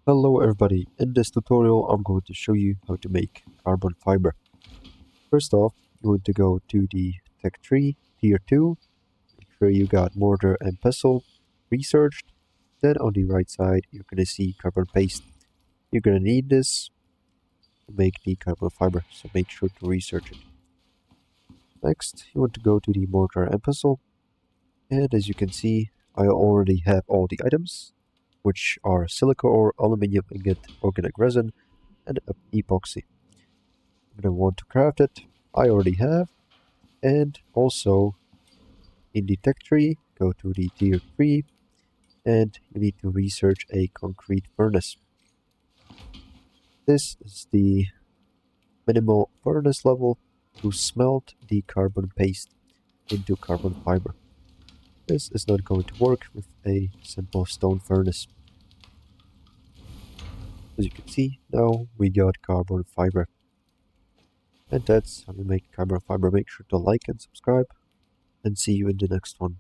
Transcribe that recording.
Hello everybody, in this tutorial I'm going to show you how to make carbon fiber. First off, you want to go to the Tech Tree, Tier 2, make sure you got mortar and pestle researched. Then on the right side you're going to see carbon paste. You're going to need this to make the carbon fiber, so make sure to research it. Next, you want to go to the mortar and pestle, and as you can see, I already have all the items, which are silica ore, aluminium ingot, organic resin, and epoxy. I'm going to want to craft it. I already have. And also in the tech tree, go to the tier 3 and you need to research a concrete furnace. This is the minimal furnace level to smelt the carbon paste into carbon fiber. This is not going to work with a simple stone furnace. As you can see, now we got carbon fiber. And that's how we make carbon fiber. Make sure to like and subscribe, and see you in the next one.